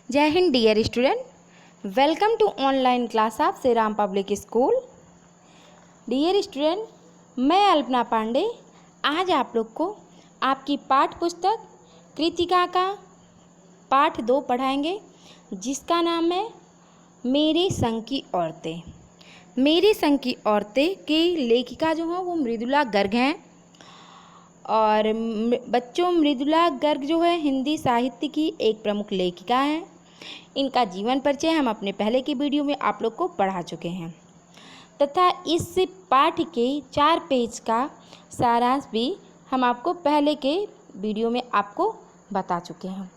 जय Hind dear student, welcome to online class of Shri Ram public school. Dear student, मैं अल्पना पांडे आज आप लोग को आपकी पाठ्य पुस्तक कृतिका का पाठ 2 पढ़ाएंगे, जिसका नाम है मेरे संग की औरतें। मेरे संग की औरतें की लेखिका जो हैं वो मृदुला गर्ग हैं। और बच्चों, मृदुला गर्ग जो है हिंदी साहित्य की एक प्रमुख लेखिका हैं। इनका जीवन परिचय हम अपने पहले की वीडियो में आप लोग को पढ़ा चुके हैं तथा इस पाठ के 4 पेज का सारांश भी हम आपको पहले के वीडियो में आपको बता चुके हैं।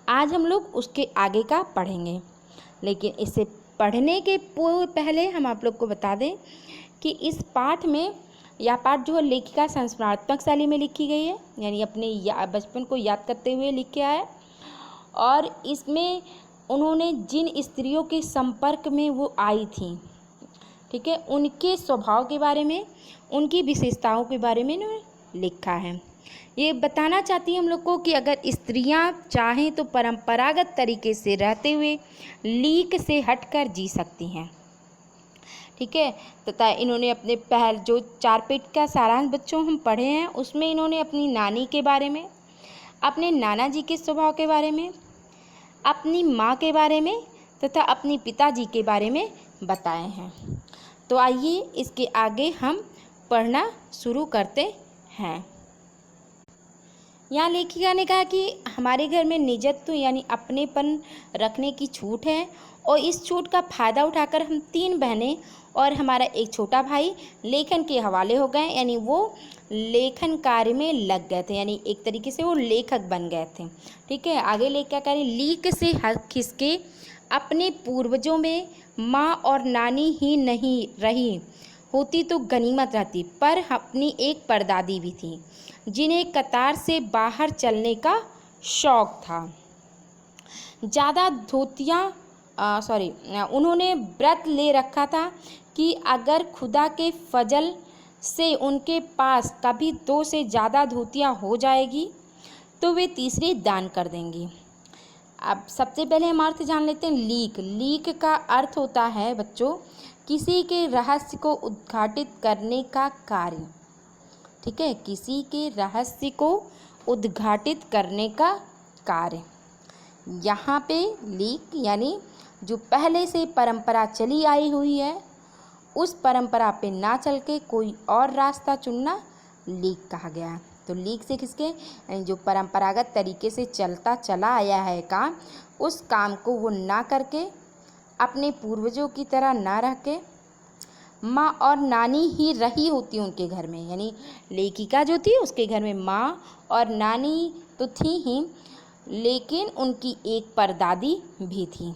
आज हम लोग उसके आगे का पढ़ेंगे, लेकिन इससे पढ़ने के पहले हम आप लोग को बता दें कि इस पाठ में यह पाठ जो है लेखिका संस्मरणात्मक शैली में लिखी गई है, यानी अपने बचपन को याद करते हुए लिखा है। और इसमें उन्होंने जिन स्त्रियों के संपर्क में वो आई थी, ठीक है, उनके स्वभाव के बारे में, उनकी विशेषताओं के बारे में इन्होंने लिखा है। ये बताना चाहती है हम लोग को कि अगर स्त्रियां चाहें तो परंपरागत तरीके से रहते हुए लीक से हटकर जी सकती हैं, ठीक है। तथा इन्होंने अपने जो 4 पेज का सारांश बच्चों हम पढ़े हैं, उसमें इन्होंने अपनी नानी के बारे में, अपने नाना जी के स्वभाव के बारे में, अपनी माँ के बारे में तथा अपने पिताजी के बारे में बताए हैं। तो आइए इसके आगे हम पढ़ना शुरू करते हैं। यहाँ लेखिका ने कहा कि हमारे घर में निजत्व यानी अपनेपन रखने की छूट है, और इस छूट का फ़ायदा उठाकर हम 3 बहनें और हमारा एक छोटा भाई लेखन के हवाले हो गए, यानी वो लेखन कार्य में लग गए थे, यानी एक तरीके से वो लेखक बन गए थे, ठीक है। आगे लेखिका कह रही, लीक से हक खिसके अपने पूर्वजों में माँ और नानी ही नहीं रही होती तो गनीमत रहती, पर अपनी एक परदादी भी थी जिन्हें कतार से बाहर चलने का शौक था। ज़्यादा धोतियाँ उन्होंने व्रत ले रखा था कि अगर खुदा के फजल से उनके पास कभी 2 से ज़्यादा धोतियाँ हो जाएगी तो वे तीसरी दान कर देंगी। अब सबसे पहले हम अर्थ जान लेते हैं लीक। लीक का अर्थ होता है बच्चों किसी के रहस्य को उद्घाटित करने का कार्य, ठीक है, किसी के रहस्य को उद्घाटित करने का कार्य। यहाँ पे लीक यानी जो पहले से परंपरा चली आई हुई है उस परंपरा पे ना चल के कोई और रास्ता चुनना लीक कहा गया है। तो लीक से किसके, यानी जो परंपरागत तरीके से चलता चला आया है काम, उस काम को वो ना करके अपने पूर्वजों की तरह ना रह के माँ और नानी ही रही होती उनके घर में, यानी लेखिका जो थी उसके घर में माँ और नानी तो थी ही, लेकिन उनकी एक परदादी भी थी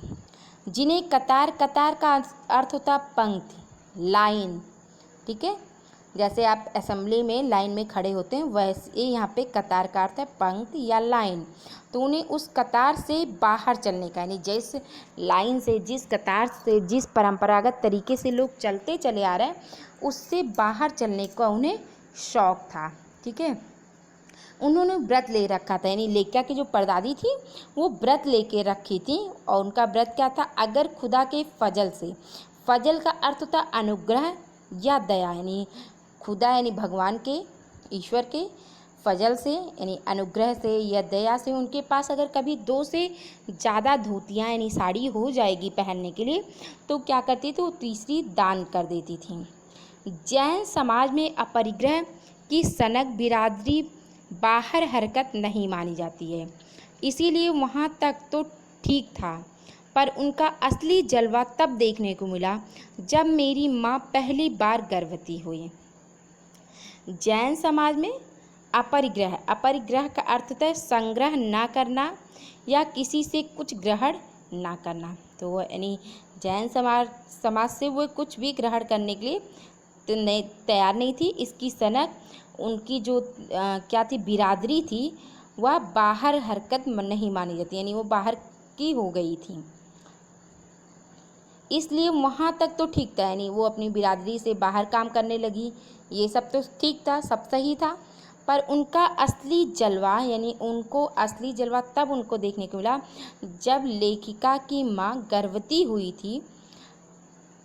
जिन्हें कतार, कतार का अर्थ होता पंक्ति, लाइन, ठीक है। जैसे आप असेंबली में लाइन में खड़े होते हैं, वैसे यहाँ पे कतार का अर्थ है पंक्ति या लाइन। तो उन्हें उस कतार से बाहर चलने का, यानी जिस लाइन से, जिस कतार से, जिस परंपरागत तरीके से लोग चलते चले आ रहे हैं उससे बाहर चलने का उन्हें शौक था, ठीक है। उन्होंने व्रत ले रखा था, यानी लेखिका की जो परदादी थी वो व्रत लेके रखी थी, और उनका व्रत क्या था, अगर खुदा के फजल से, फजल का अर्थ होता अनुग्रह या दया, यानी खुदा यानी भगवान के, ईश्वर के फजल से यानी अनुग्रह से या दया से उनके पास अगर कभी 2 से ज़्यादा धोतियाँ यानी साड़ी हो जाएगी पहनने के लिए तो क्या करती थी, वो तीसरी दान कर देती थी। जैन समाज में अपरिग्रह की सनक बिरादरी बाहर हरकत नहीं मानी जाती है, इसीलिए वहाँ तक तो ठीक था, पर उनका असली जलवा तब देखने को मिला जब मेरी माँ पहली बार गर्भवती हुई। जैन समाज में अपरिग्रह, अपरिग्रह का अर्थ होता है संग्रह ना करना या किसी से कुछ ग्रहण ना करना। तो वो यानी जैन समाज से वो कुछ भी ग्रहण करने के लिए तो नहीं तैयार नहीं थी। इसकी सनक उनकी जो क्या थी, बिरादरी थी, वह बाहर हरकत नहीं मानी जाती, यानी वो बाहर की हो गई थी, इसलिए वहाँ तक तो ठीक था, यानी वो अपनी बिरादरी से बाहर काम करने लगी, ये सब तो ठीक था, सब सही था, पर उनका असली जलवा यानी उनको असली जलवा तब उनको देखने को मिला जब लेखिका की माँ गर्भवती हुई थी।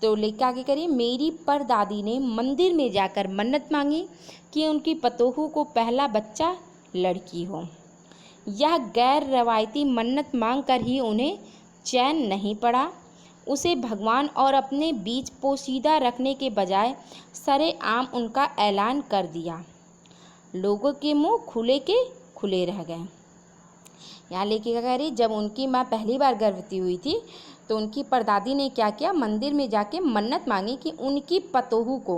तो लेखिका आगे करिए, मेरी परदादी ने मंदिर में जाकर मन्नत मांगी कि उनकी पतोहू को पहला बच्चा लड़की हो। यह गैर रवायती मन्नत मांगकर ही उन्हें चैन नहीं पड़ा। उसे भगवान और अपने बीच पोशीदा रखने के बजाय सरेआम उनका ऐलान कर दिया। लोगों के मुंह खुले के खुले रह गए। यहाँ लेखिका कह रही, जब उनकी माँ पहली बार गर्भवती हुई थी तो उनकी परदादी ने क्या किया, मंदिर में जाके मन्नत मांगी कि उनकी पतोहू को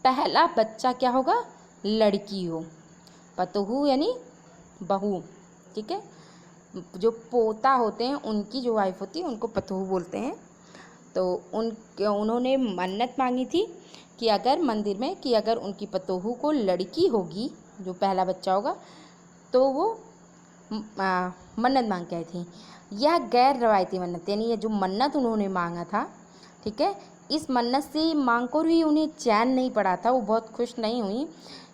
पहला बच्चा क्या होगा, लड़की हो। पतोहू यानी बहू, ठीक है। जो पोता होते हैं उनकी जो वाइफ होती है उनको पतोहू बोलते हैं। तो उन्होंने मन्नत मांगी थी कि अगर मंदिर में कि अगर उनकी पतोहू को लड़की होगी, जो पहला बच्चा होगा, तो वो मन्नत मांग के आई थी। यह गैर रवायती मन्नत यानी ये जो मन्नत उन्होंने मांगा था, ठीक है, इस मन्नत से मांग कर ही उन्हें चैन नहीं पड़ा था, वो बहुत खुश नहीं हुई।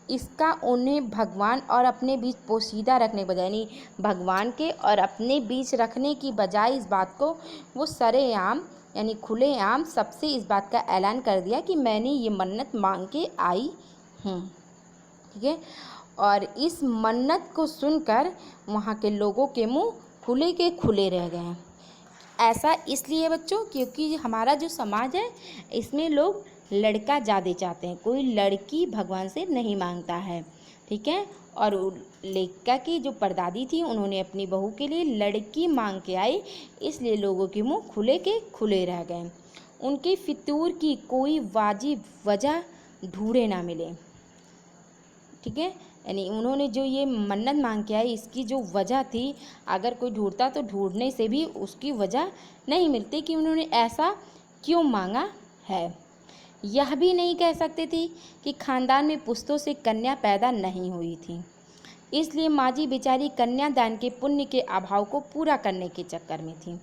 इसका उन्हें भगवान और अपने बीच पोशीदा रखने के बजाय यानी भगवान के और अपने बीच रखने की बजाय इस बात को वो सरेआम यानी खुलेआम सबसे इस बात का ऐलान कर दिया कि मैंने ये मन्नत मांग के आई हूँ, ठीक है। और इस मन्नत को सुनकर वहाँ के लोगों के मुंह खुले के खुले रह गए हैं। ऐसा इसलिए बच्चों क्योंकि हमारा जो समाज है इसमें लोग लड़का ज़्यादा चाहते हैं, कोई लड़की भगवान से नहीं मांगता है, ठीक है। और लेखिका की जो परदादी थी उन्होंने अपनी बहू के लिए लड़की मांग के आई, इसलिए लोगों के मुंह खुले के खुले रह गए। उनके फितूर की कोई वाजिब वजह ढूंढे ना मिले, ठीक है। यानी उन्होंने जो ये मन्नत मांग के आई इसकी जो वजह थी, अगर कोई ढूंढता तो ढूंढने से भी उसकी वजह नहीं मिलती कि उन्होंने ऐसा क्यों मांगा है। यह भी नहीं कह सकते थे कि खानदान में पुश्तों से कन्या पैदा नहीं हुई थी, इसलिए माँ जी बेचारी कन्यादान के पुण्य के अभाव को पूरा करने के चक्कर में थी।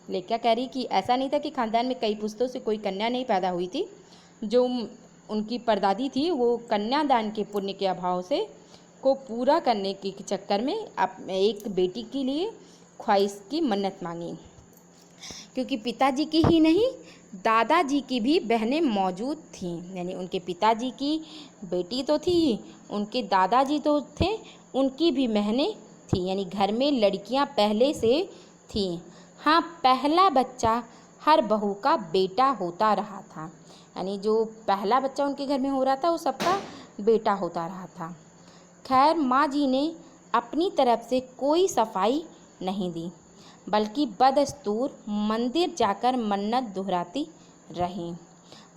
लेखिका कह रही कि ऐसा नहीं था कि खानदान में कई पुश्तों से कोई कन्या नहीं पैदा हुई थी, जो उनकी परदादी थी वो कन्यादान के पुण्य के अभाव से को पूरा करने के चक्कर में एक बेटी के लिए ख्वाहिश की मन्नत मांगी, क्योंकि पिताजी की ही नहीं दादाजी की भी बहनें मौजूद थीं। यानी उनके पिताजी की बेटी तो थी, उनके दादाजी तो थे, उनकी भी बहनें थीं, यानी घर में लड़कियां पहले से थीं। हाँ, पहला बच्चा हर बहू का बेटा होता रहा था, यानी जो पहला बच्चा उनके घर में हो रहा था वो सबका बेटा होता रहा था। खैर, माँ जी ने अपनी तरफ से कोई सफाई नहीं दी, बल्कि बदस्तूर मंदिर जाकर मन्नत दोहराती रही।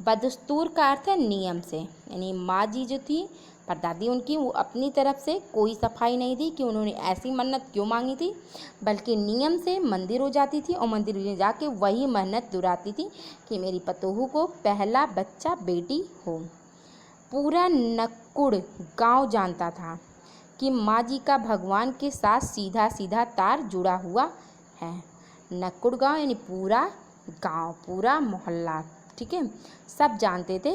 बदस्तूर का अर्थ है नियम से, यानी माँ जी जो थी परदादी उनकी, वो अपनी तरफ से कोई सफाई नहीं दी कि उन्होंने ऐसी मन्नत क्यों मांगी थी, बल्कि नियम से मंदिर हो जाती थी और मंदिर में जाके वही मन्नत दोहराती थी कि मेरी पतोहू को पहला बच्चा बेटी हो। पूरा नक्कुड़ गांव जानता था कि माँ जी का भगवान के साथ सीधा सीधा तार जुड़ा हुआ है। नक्कुड़ गांव यानी पूरा गांव, पूरा मोहल्ला, ठीक है, सब जानते थे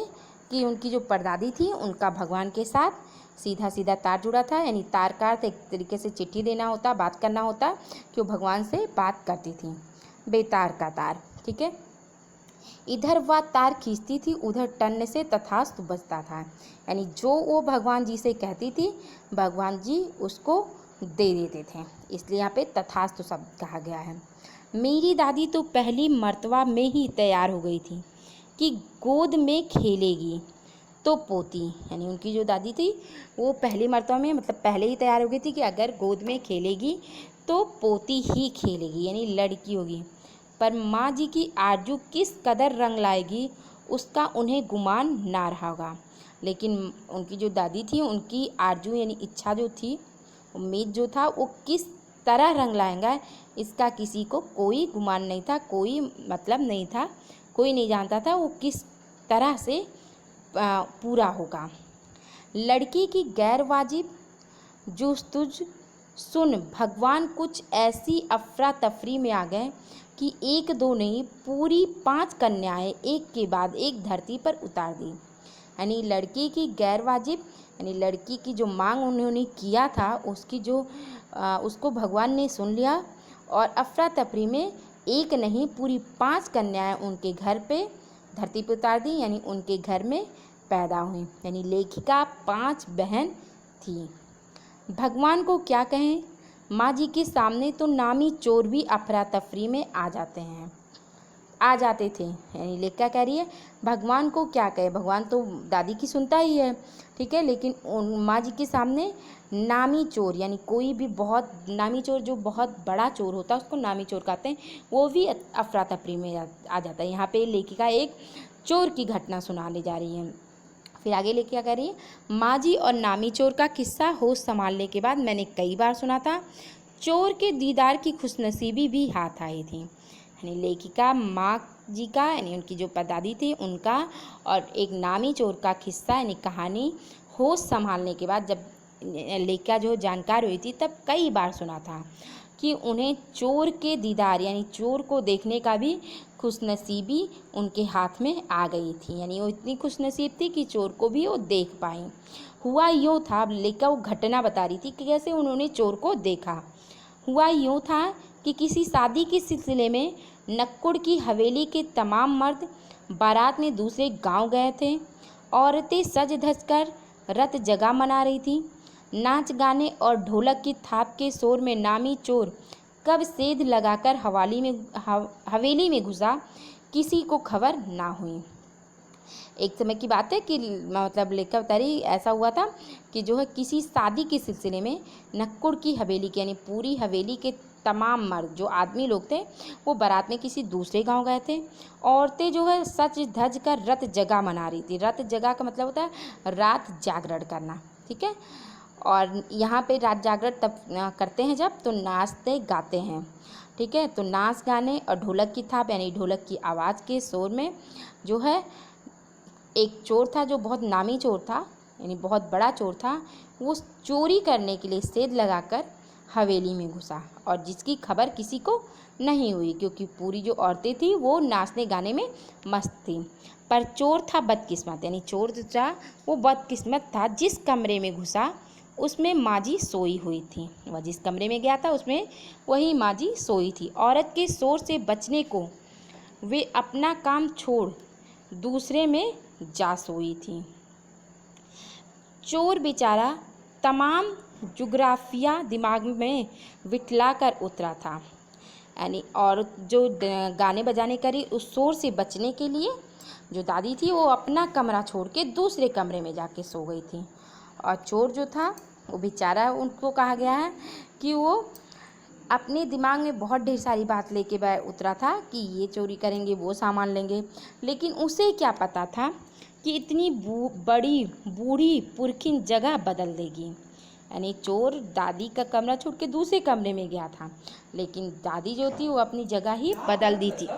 कि उनकी जो परदादी थी उनका भगवान के साथ सीधा सीधा तार जुड़ा था। यानी तार का अर्थ एक तरीके से चिट्ठी देना होता, बात करना होता, कि वो भगवान से बात करती थी, बेतार का तार, ठीक है। इधर वह तार खींचती थी, उधर टन से तथास्तु बजता था, यानी जो वो भगवान जी से कहती थी भगवान जी उसको दे देते थे, इसलिए यहाँ पे तथास्तु शब्द कहा गया है। मेरी दादी तो पहली मर्तबा में ही तैयार हो गई थी कि गोद में खेलेगी तो पोती, यानी उनकी जो दादी थी वो पहली मर्तबा में मतलब पहले ही तैयार हो गई थी कि अगर गोद में खेलेगी तो पोती ही खेलेगी, यानी लड़की होगी। पर माँ जी की आरजू किस कदर रंग लाएगी उसका उन्हें गुमान ना रहा होगा, लेकिन उनकी जो दादी थी उनकी आरजू यानी इच्छा जो थी, उम्मीद जो था, वो किस तरह रंग लाएंगा इसका किसी को कोई गुमान नहीं था, कोई मतलब नहीं था, कोई नहीं जानता था वो किस तरह से पूरा होगा। लड़की की गैर वाजिब जुस्तुज सुन भगवान कुछ ऐसी अफरा तफरी में आ गए कि एक दो नहीं पूरी 5 कन्याएं एक के बाद एक धरती पर उतार दी। यानी लड़की की गैर वाजिब यानी लड़की की जो मांग उन्होंने किया था उसको भगवान ने सुन लिया और अफरा तफरी में एक नहीं पूरी 5 कन्याएं उनके घर पे धरती पर उतार दी, यानी उनके घर में पैदा हुई। यानी लेखिका 5 बहन थी। भगवान को क्या कहें, माँ जी के सामने तो नामी चोर भी अफरा तफरी में आ जाते थे। यानी लेखिका कह रही है भगवान को क्या कहे, भगवान तो दादी की सुनता ही है, ठीक है, लेकिन माँ जी के सामने नामी चोर, यानी कोई भी बहुत नामी चोर जो बहुत बड़ा चोर होता है उसको नामी चोर कहते हैं, वो भी अफरा तफरी में आ जाता है। यहाँ पे लेखिका एक चोर की घटना सुनाने जा रही है। फिर आगे लेके क्या कह रही है, माँ जी और नामी चोर का किस्सा होश संभालने के बाद मैंने कई बार सुना था, चोर के दीदार की खुशनसीबी भी हाथ आई थी। यानी लेखिका माँ जी का, यानी उनकी जो दादी थी उनका, और एक नामी चोर का किस्सा यानी कहानी होश संभालने के बाद जब लेखिका जो जानकार हुई थी तब कई बार सुना था कि उन्हें चोर के दीदार यानी चोर को देखने का भी खुशनसीबी उनके हाथ में आ गई थी। यानी वो इतनी खुशनसीब थी कि चोर को भी वो देख पाई। हुआ यूँ था, लेखिका वो घटना बता रही थी कि कैसे उन्होंने चोर को देखा। हुआ यूँ था कि किसी शादी के सिलसिले में नक्कुड़ की हवेली के तमाम मर्द बारात में दूसरे गांव गए थे। औरतें सज धज कर रत जगह मना रही थी। नाच गाने और ढोलक की थाप के शोर में नामी चोर कब सेध लगाकर हवेली में घुसा, किसी को खबर ना हुई। एक समय की बात है कि मतलब लेखक बता रही ऐसा हुआ था कि जो है किसी शादी के सिलसिले में नक्कुड़ की हवेली के यानी पूरी हवेली के तमाम मर्द जो आदमी लोग थे वो बारात में किसी दूसरे गांव गए थे। औरतें जो है सच धज कर रत जगह मना रही थी। रत जगह का मतलब होता है रात जागरण करना, ठीक है। और यहाँ पे रात जागरण तब करते हैं जब तो नाचते गाते हैं, ठीक है। तो नाच गाने और ढोलक की थाप यानी ढोलक की आवाज़ के शोर में जो है एक चोर था जो बहुत नामी चोर था, यानी बहुत बड़ा चोर था। वो चोरी करने के लिए सेध लगाकर हवेली में घुसा और जिसकी खबर किसी को नहीं हुई, क्योंकि पूरी जो औरतें थी वो नाचने गाने में मस्त थी। पर चोर था बदकिस्मत, यानी चोर जो था वो बदकिस्मत था। जिस कमरे में घुसा उसमें माँ जी सोई हुई थी। वह जिस कमरे में गया था उसमें वही माँ जी सोई थी। औरत के शोर से बचने को वे अपना काम छोड़ दूसरे में जा सोई थी। चोर बेचारा तमाम जुग्राफिया दिमाग में बिठला कर उतरा था, यानी और जो गाने बजाने करी उस शोर से बचने के लिए जो दादी थी वो अपना कमरा छोड़ के दूसरे कमरे में जाके सो गई थी। और चोर जो था वो बेचारा, उनको कहा गया है कि वो अपने दिमाग में बहुत ढेर सारी बात लेके उतरा था कि ये चोरी करेंगे वो सामान लेंगे, लेकिन उसे क्या पता था कि इतनी बड़ी बूढ़ी पुरखिन जगह बदल देगी। यानी चोर दादी का कमरा छोड़ के दूसरे कमरे में गया था, लेकिन दादी जो थी वो अपनी जगह ही बदल दी थी।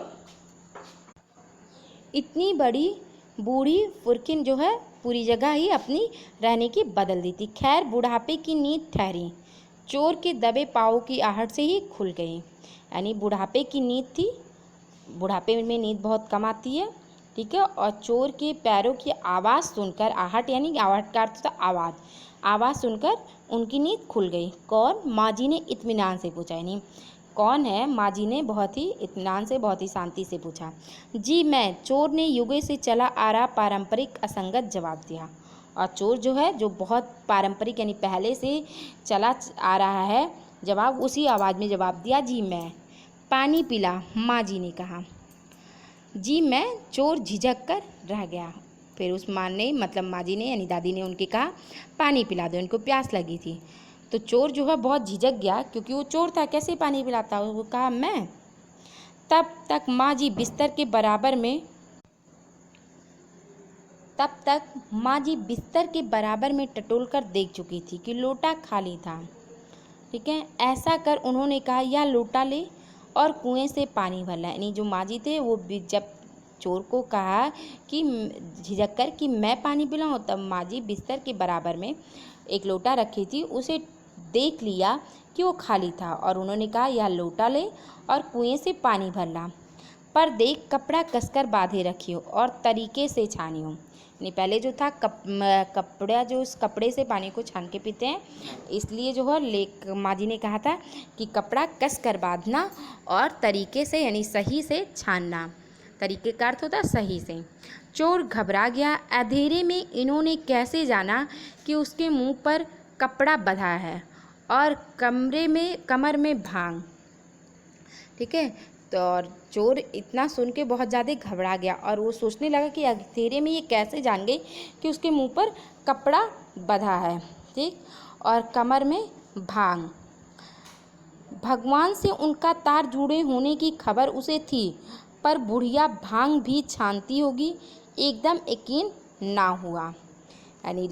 इतनी बड़ी बूढ़ी पुरखिन जो है पूरी जगह ही अपनी रहने की बदल दी थी। खैर बुढ़ापे की नींद ठहरी, चोर के दबे पाँव की आहट से ही खुल गई। यानी बुढ़ापे की नींद थी, बुढ़ापे में नींद बहुत कम आती है, ठीक है। और चोर के पैरों की आवाज़ सुनकर, आहट यानी आहट का अर्थ था आवाज़ सुनकर उनकी नींद खुल गई। कौन? माँ जी ने इत्मीनान से पूछा। यानी कौन है? माँ जी ने बहुत ही इत्मीनान से, बहुत ही शांति से पूछा। जी मैं, चोर ने युगे से चला आ रहा पारंपरिक असंगत जवाब दिया। और चोर जो है जो बहुत पारंपरिक यानी पहले से चला आ रहा है जवाब, उसी आवाज़ में जवाब दिया, जी मैं। पानी पिला, माँ जी ने कहा। जी मैं, चोर झिझक कर रह गया। फिर उस माँ ने मतलब माँ जी ने यानी दादी ने उनके कहा पानी पिला दो, इनको प्यास लगी थी। तो चोर जो है बहुत झिझक गया क्योंकि वो चोर था, कैसे पानी पिलाता। वो कहा मैं। तब तक माँ जी बिस्तर के बराबर में टटोल कर देख चुकी थी कि लोटा खाली था, ठीक है। ऐसा कर उन्होंने कहा यह लोटा ले और कुएं से पानी भर ला। यानी जो माँ जी थे वो जब चोर को कहा कि झिझक कर कि मैं पानी पिलाऊं, तब माँ जी बिस्तर के बराबर में एक लोटा रखी थी, उसे देख लिया कि वो खाली था और उन्होंने कहा यह लोटा ले और कुएं से पानी भर ला, पर देख कपड़ा कसकर बांधे रखियो और तरीके से छानियो। यानी पहले जो था कपड़ा, जो उस कपड़े से पानी को छान के पीते हैं, इसलिए जो है माँ जी ने कहा था कि कपड़ा कस कर बांधना और तरीके से यानी सही से छानना। तरीके का अर्थ होता है सही से। चोर घबरा गया। अंधेरे में इन्होंने कैसे जाना कि उसके मुंह पर कपड़ा बंधा है और कमर में भांग। ठीक है, तो और चोर इतना सुन के बहुत ज़्यादा घबरा गया और वो सोचने लगा कि अंधेरे में ये कैसे जान गई कि उसके मुंह पर कपड़ा बंधा है, ठीक, और कमर में भांग। भगवान से उनका तार जुड़े होने की खबर उसे थी, पर बुढ़िया भांग भी छानती होगी, एकदम यकीन ना हुआ। यानी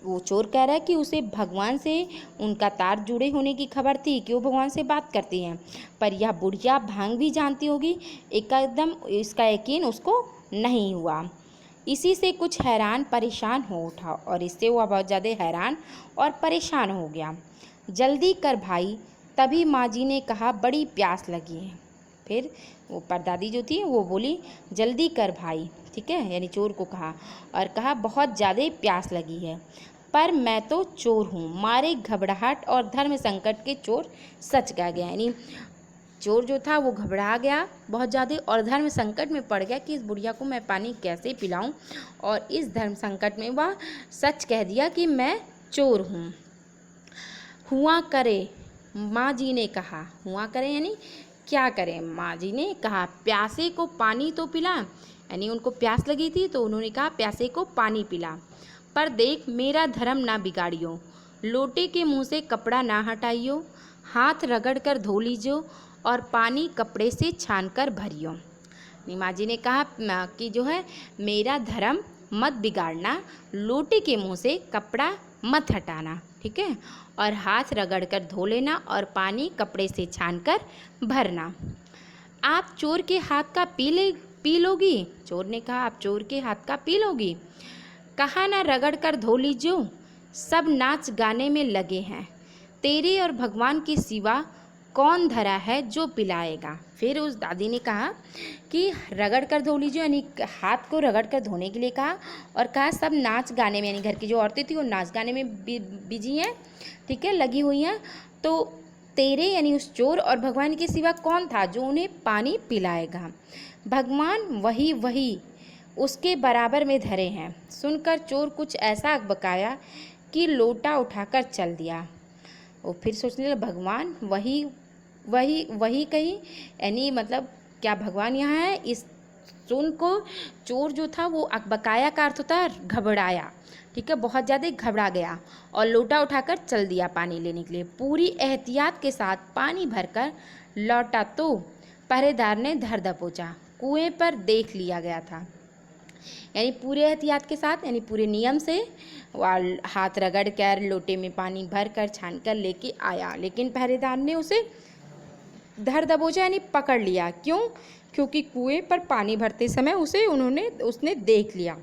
वो चोर कह रहा है कि उसे भगवान से उनका तार जुड़े होने की खबर थी कि वो भगवान से बात करती हैं, पर यह बुढ़िया भांग भी जानती होगी, एकदम इसका यकीन उसको नहीं हुआ। इसी से कुछ हैरान परेशान हो उठा और इससे वह बहुत ज़्यादा हैरान और परेशान हो गया। जल्दी कर भाई, तभी माँ जी ने कहा, बड़ी प्यास लगी है। फिर वो परदादी जो थी वो बोली, जल्दी कर भाई, ठीक है, यानी चोर को कहा और कहा बहुत ज़्यादा प्यास लगी है, पर मैं तो चोर हूँ। मारे घबराहट और धर्म संकट के चोर सच कह गया। यानी चोर जो था वो घबरा गया बहुत ज़्यादा और धर्म संकट में पड़ गया कि इस बुढ़िया को मैं पानी कैसे पिलाऊं, और इस धर्म संकट में वह सच कह दिया कि मैं चोर हूँ। हुआ करे, माँ जी ने कहा। हुआ करे यानी क्या करें? माँ जी ने कहा, प्यासे को पानी तो पिला। यानी उनको प्यास लगी थी तो उन्होंने कहा प्यासे को पानी पिला, पर देख मेरा धर्म ना बिगाड़ियो, लोटे के मुंह से कपड़ा ना हटाइयो, हाथ रगड़ कर धो लीजियो और पानी कपड़े से छान कर भरियो। माँ जी ने कहा कि जो है मेरा धर्म मत बिगाड़ना, लोटे के मुंह से कपड़ा मत हटाना, ठीक है, और हाथ रगड़ कर धो लेना और पानी कपड़े से छान कर भरना। आप चोर के हाथ का पी लोगी? चोर ने कहा, आप चोर के हाथ का पी लोगी? कहा ना रगड़ कर धो लीजियो, सब नाच गाने में लगे हैं, तेरे और भगवान के सिवा कौन धरा है जो पिलाएगा। फिर उस दादी ने कहा कि रगड़ कर धो लीजिए, यानी हाथ को रगड़ कर धोने के लिए कहा, और कहा सब नाच गाने में, यानी घर की जो औरतें थी वो नाच गाने में बिजी हैं, ठीक है, लगी हुई हैं, तो तेरे यानी उस चोर और भगवान के सिवा कौन था जो उन्हें पानी पिलाएगा? भगवान वही उसके बराबर में धरे हैं। सुनकर चोर कुछ ऐसा बकाया कि लोटा उठाकर चल दिया। वो फिर सोचने लगा, भगवान वही कही, यानी मतलब क्या भगवान यहाँ है? इस सुन को चोर जो था वो बकाया का अर्थ होता है घबराया, ठीक है, बहुत ज़्यादा घबरा गया और लोटा उठाकर चल दिया पानी लेने के लिए। पूरी एहतियात के साथ पानी भरकर लौटा तो पहरेदार ने धर दबोचा, कुएं पर देख लिया गया था। यानी पूरे एहतियात के साथ, यानी पूरे नियम से हाथ रगड़ कर लोटे में पानी भर कर छान कर लेके आया, लेकिन पहरेदार ने उसे धर दबोचा यानी पकड़ लिया। क्यों? क्योंकि कुएं पर पानी भरते समय उसने देख लिया।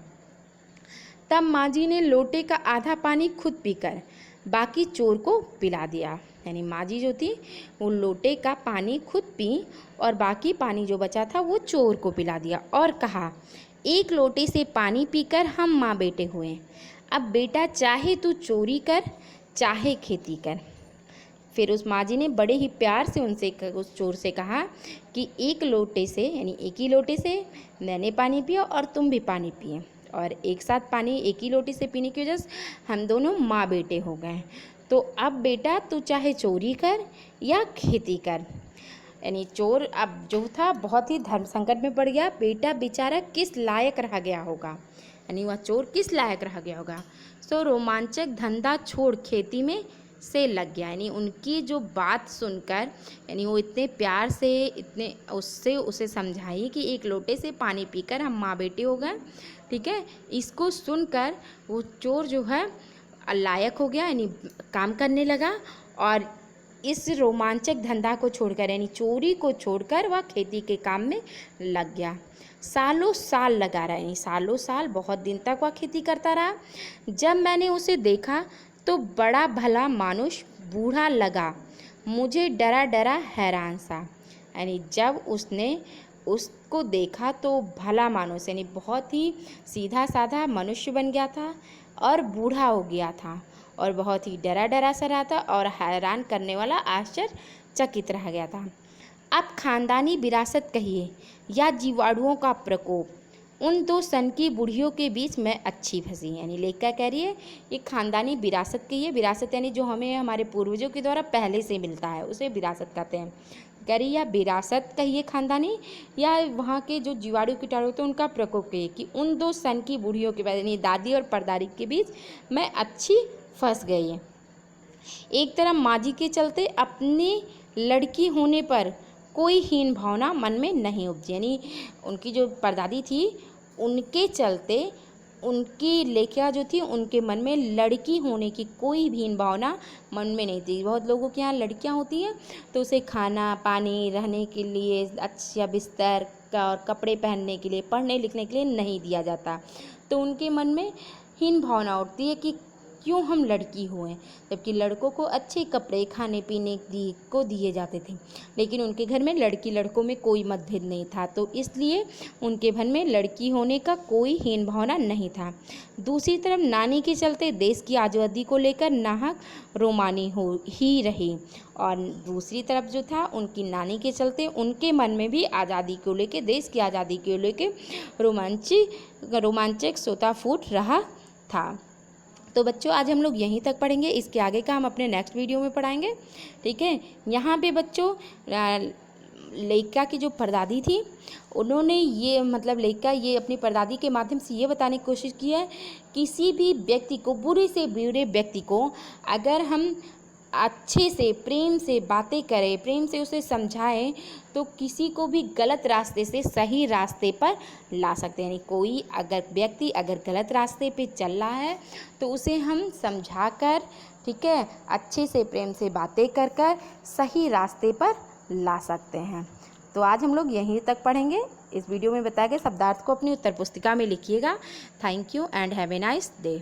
तब माँ जी ने लोटे का आधा पानी खुद पीकर बाकी चोर को पिला दिया। यानी माँ जी जो थी वो लोटे का पानी खुद पी और बाकी पानी जो बचा था वो चोर को पिला दिया और कहा, एक लोटे से पानी पीकर हम माँ बेटे हुए, अब बेटा चाहे तू चोरी कर चाहे खेती कर। फिर उस माँ जी ने बड़े ही प्यार से उस चोर से कहा कि एक लोटे से, यानी एक ही लोटे से मैंने पानी पिया और तुम भी पानी पिए, और एक साथ पानी एक ही लोटे से पीने की वजह से हम दोनों माँ बेटे हो गए। तो अब बेटा तू चाहे चोरी कर या खेती कर। यानी चोर अब जो था बहुत ही धर्म संकट में पड़ गया। बेटा बेचारा किस लायक रह गया होगा, यानी वह चोर किस लायक रह गया होगा। सो रोमांचक धंधा छोड़ खेती में से लग गया। यानी उनकी जो बात सुनकर, यानी वो इतने प्यार से उसे समझाई कि एक लोटे से पानी पीकर हम माँ बेटे हो गए, ठीक है, इसको सुनकर वो चोर जो है लायक हो गया, यानी काम करने लगा और इस रोमांचक धंधा को छोड़कर, यानी चोरी को छोड़कर वह खेती के काम में लग गया। सालों साल लगा रहा, यानी सालों साल बहुत दिन तक वह खेती करता रहा। जब मैंने उसे देखा तो बड़ा भला मानुष बूढ़ा लगा, मुझे डरा डरा हैरान सा। यानी जब उसने उसको देखा तो भला मानुस यानी बहुत ही सीधा साधा मनुष्य बन गया था और बूढ़ा हो गया था और बहुत ही डरा डरा सा रहा था और हैरान करने वाला आश्चर्यचकित रह गया था। अब खानदानी विरासत कहिए या जीवाणुओं का प्रकोप, उन दो सन की बुढ़ियों के बीच मैं अच्छी फंसी। यानी लेखिका कह रही है ये खानदानी विरासत कहिए, विरासत यानी जो हमें हमारे पूर्वजों के द्वारा पहले से मिलता है उसे विरासत कहते हैं। कह रही है विरासत कहिए खानदानी या वहाँ के जो जीवाणु कीटाणु होते हैं उनका प्रकोप कहिए कि उन दो सन की बुढ़ियों के बीच यानी दादी और परदादी के बीच मैं अच्छी फंस गई है। एक तरफ माँ जी के चलते अपनी लड़की होने पर कोई हीन भावना मन में नहीं उपजी, यानी उनकी जो परदादी थी उनके चलते उनकी लेखिका जो थी उनके मन में लड़की होने की कोई भी हीन भावना मन में नहीं थी। बहुत लोगों के यहाँ लड़कियाँ होती हैं तो उसे खाना पानी रहने के लिए अच्छा बिस्तर और कपड़े पहनने के लिए पढ़ने लिखने के लिए नहीं दिया जाता, तो उनके मन में हीन भावना उठती है कि क्यों हम लड़की हुए, जबकि लड़कों को अच्छे कपड़े खाने पीने को दिए जाते थे। लेकिन उनके घर में लड़की लड़कों में कोई मतभेद नहीं था, तो इसलिए उनके मन में लड़की होने का कोई हीन भावना नहीं था। दूसरी तरफ नानी के चलते देश की आज़ादी को लेकर नाहक रोमानी हो ही रही, और दूसरी तरफ जो था उनकी नानी के चलते उनके मन में भी आज़ादी को लेकर, देश की आज़ादी को लेकर रोमांचक सोता फूट रहा था। तो बच्चों आज हम लोग यहीं तक पढ़ेंगे, इसके आगे का हम अपने नेक्स्ट वीडियो में पढ़ाएंगे। ठीक है, यहाँ पे बच्चों लेखिका की जो परदादी थी उन्होंने ये लेखिका ये अपनी परदादी के माध्यम से ये बताने की कोशिश की है किसी भी व्यक्ति को, बुरे से बुरे व्यक्ति को अगर हम अच्छे से प्रेम से बातें करें, प्रेम से उसे समझाएं तो किसी को भी गलत रास्ते से सही रास्ते पर ला सकते हैं। यानी कोई अगर व्यक्ति अगर गलत रास्ते पे चल रहा है तो उसे हम समझा कर, ठीक है, अच्छे से प्रेम से बातें कर कर सही रास्ते पर ला सकते हैं। तो आज हम लोग यहीं तक पढ़ेंगे। इस वीडियो में बताए गए शब्दार्थ को अपनी उत्तर पुस्तिका में लिखिएगा। Thank you and have a nice day.